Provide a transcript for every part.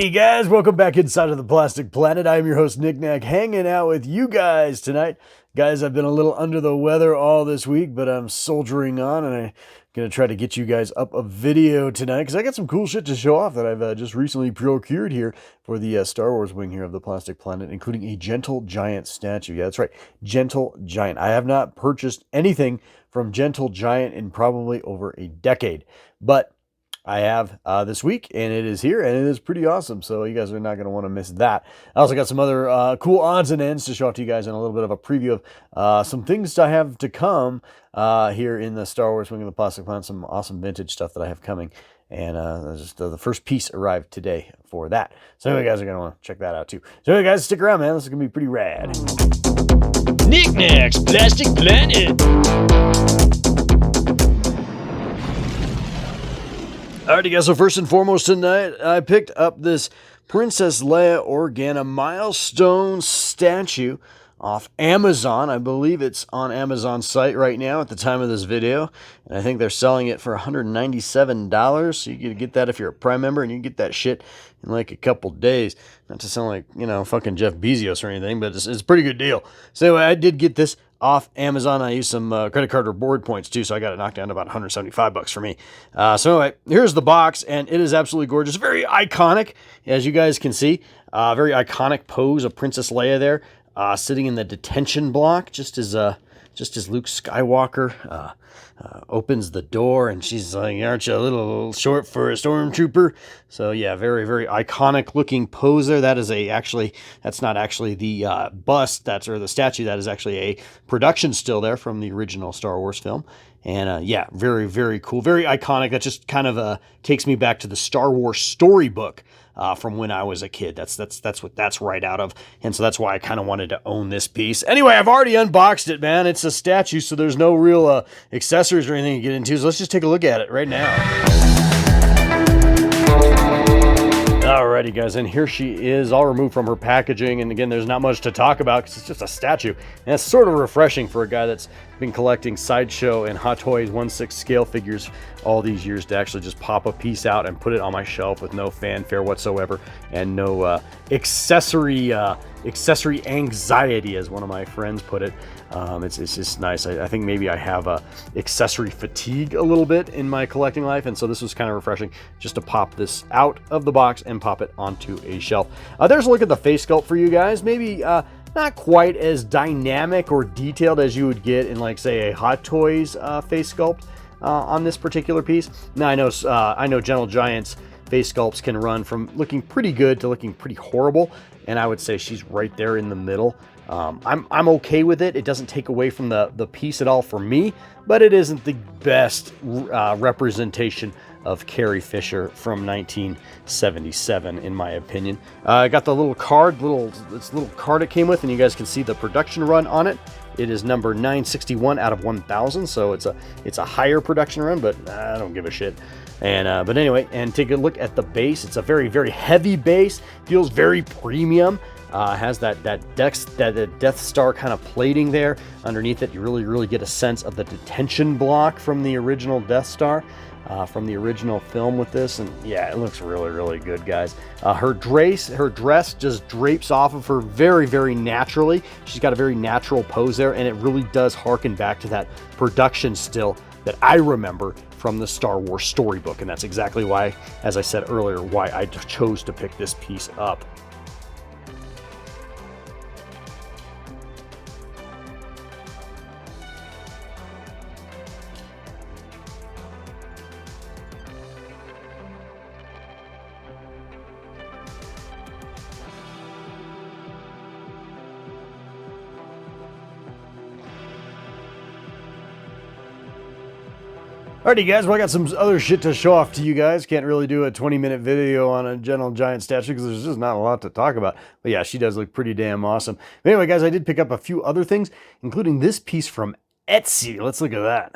Hey guys, welcome back inside of the Plastic Planet. I'm your host Nick Nack, hanging out with you guys tonight. Guys, I've been a little under the weather all this week, but I'm soldiering on, and I'm going to try to get you guys up a video tonight because I got some cool shit to show off that I've just recently procured here for the Star Wars wing here of the Plastic Planet, including a Gentle Giant statue. Yeah, that's right, Gentle Giant. I have not purchased anything from Gentle Giant in probably over a decade, but I have this week, and it is here, and it is pretty awesome, so you guys are not going to want to miss that. I also got some other cool odds and ends to show off to you guys, and a little bit of a preview of some things I have to come here in the Star Wars Wing of the Plastic Planet, some awesome vintage stuff that I have coming, and just the first piece arrived today for that. So anyway, guys are going to want to check that out too. So anyway, guys, stick around, man. This is going to be pretty rad. Nick Nack's Plastic Planet. Alrighty guys, so first and foremost tonight, I picked up this Princess Leia Organa Milestones statue off Amazon. I believe it's on Amazon's site right now at the time of this video, and I think they're selling it for $197, so you can get that if you're a Prime member, and you can get that shit in like a couple days. Not to sound like, you know, fucking Jeff Bezos or anything, but it's a pretty good deal. So anyway, I did get this off Amazon. I used some credit card reward points too, so I got it knocked down to about $175 for me. So anyway, here's the box, and it is absolutely gorgeous. Very iconic, as you guys can see. Very iconic pose of Princess Leia there, sitting in the detention block, just as Luke Skywalker opens the door, and she's like, "Aren't you a little short for a stormtrooper?" So yeah, very, very iconic looking pose there. That is that's not actually the bust, or the statue. That is actually a production still there from the original Star Wars film. And yeah, very, very cool, very iconic. That just kind of takes me back to the Star Wars storybook from when I was a kid. That's what that's right out of. And so that's why I kind of wanted to own this piece. Anyway, I've already unboxed it, man. It's a statue, so there's no real accessories or anything to get into. So let's just take a look at it right now. Alrighty guys, and here she is, all removed from her packaging, and again, there's not much to talk about because it's just a statue, and it's sort of refreshing for a guy that's been collecting Sideshow and Hot Toys 1/6 scale figures all these years to actually just pop a piece out and put it on my shelf with no fanfare whatsoever and no accessory anxiety, as one of my friends put it. It's just nice. I think maybe I have accessory fatigue a little bit in my collecting life, and so this was kind of refreshing just to pop this out of the box and pop it onto a shelf. There's a look at the face sculpt for you guys. Maybe not quite as dynamic or detailed as you would get in, like, say, a Hot Toys face sculpt on this particular piece. Now I know Gentle Giant's face sculpts can run from looking pretty good to looking pretty horrible, and I would say she's right there in the middle. I'm okay with it. It doesn't take away from the piece at all for me, but it isn't the best representation of Carrie Fisher from 1977, in my opinion. I got the little card, this little card it came with, and you guys can see the production run on it. It is number 961 out of 1,000, so it's a higher production run, but I don't give a shit. And but anyway, and take a look at the base. It's a very, very heavy base. Feels very premium. Has that Death Star kind of plating there underneath it. You really, really get a sense of the detention block from the original Death Star, from the original film with this. And yeah, it looks really, really good, guys. Her dress just drapes off of her very, very naturally. She's got a very natural pose there, and it really does harken back to that production still that I remember from the Star Wars storybook. And that's exactly why, as I said earlier, why I chose to pick this piece up. Alrighty guys, well, I got some other shit to show off to you guys. Can't really do a 20-minute video on a Gentle Giant statue because there's just not a lot to talk about. But yeah, she does look pretty damn awesome. But anyway guys, I did pick up a few other things, including this piece from Etsy. Let's look at that.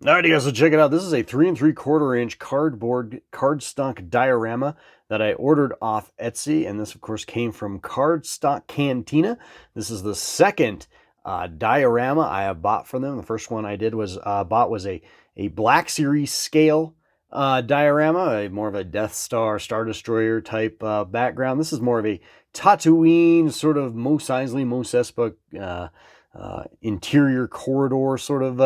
Alrighty guys, so check it out. This is a 3 3/4 inch cardstock diorama that I ordered off Etsy. And this of course came from Cardstock Cantina. This is the second diorama I have bought from them. The first one I did was bought was a Black Series scale diorama, more of a Death Star, Star Destroyer type background. This is more of a Tatooine sort of Mos Eisley, Mos Espa interior corridor sort of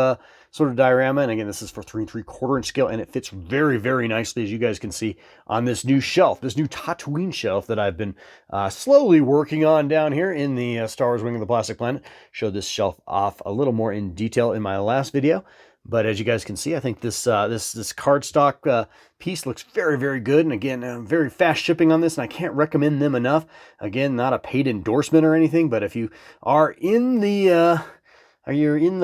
diorama. And again, this is for 3 3/4 inch scale, and it fits very, very nicely, as you guys can see, on this new shelf, this new Tatooine shelf that I've been slowly working on down here in the Star Wars Wing of the Plastic Planet. Showed this shelf off a little more in detail in my last video. But as you guys can see, I think this cardstock piece looks very, very good. And again, very fast shipping on this, and I can't recommend them enough. Again, not a paid endorsement or anything, but if you are in the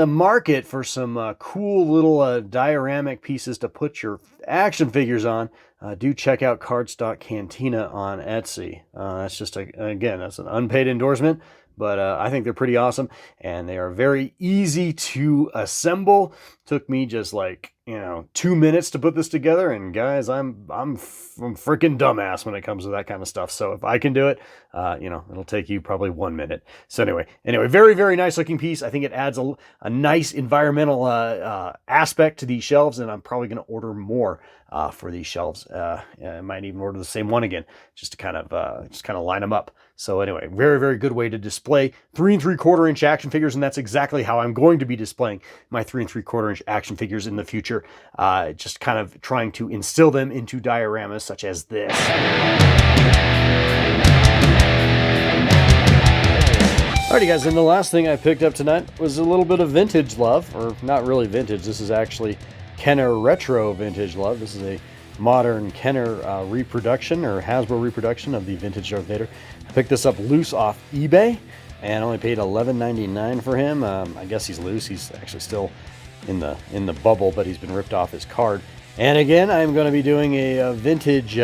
market for some cool little dioramic pieces to put your action figures on, do check out Cardstock Cantina on Etsy. That's just again, that's an unpaid endorsement. But I think they're pretty awesome, and they are very easy to assemble. Took me just like 2 minutes to put this together, and guys, I'm freaking dumbass when it comes to that kind of stuff. So if I can do it, it'll take you probably 1 minute. So anyway, very, very nice looking piece. I think it adds a nice environmental aspect to these shelves, and I'm probably going to order more for these shelves. I might even order the same one again, just to kind of line them up. So anyway, very, very good way to display 3 3/4 inch action figures, and that's exactly how I'm going to be displaying my 3 3/4 inch action figures in the future. Just kind of trying to instill them into dioramas such as this. Alrighty guys, and the last thing I picked up tonight was a little bit of vintage love, or not really vintage, this is actually Kenner Retro vintage love. This is a modern Kenner reproduction, or Hasbro reproduction of the vintage Darth Vader. I picked this up loose off eBay and only paid $11.99 for him. I guess he's loose. He's actually still in the bubble, but he's been ripped off his card. And again, I'm going to be doing a vintage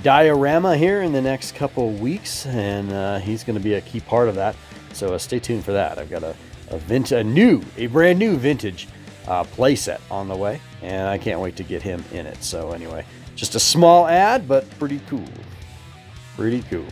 diorama here in the next couple weeks, and he's going to be a key part of that. So stay tuned for that. I've got a brand new vintage playset on the way, and I can't wait to get him in it. So anyway, just a small ad, but pretty cool. Pretty cool.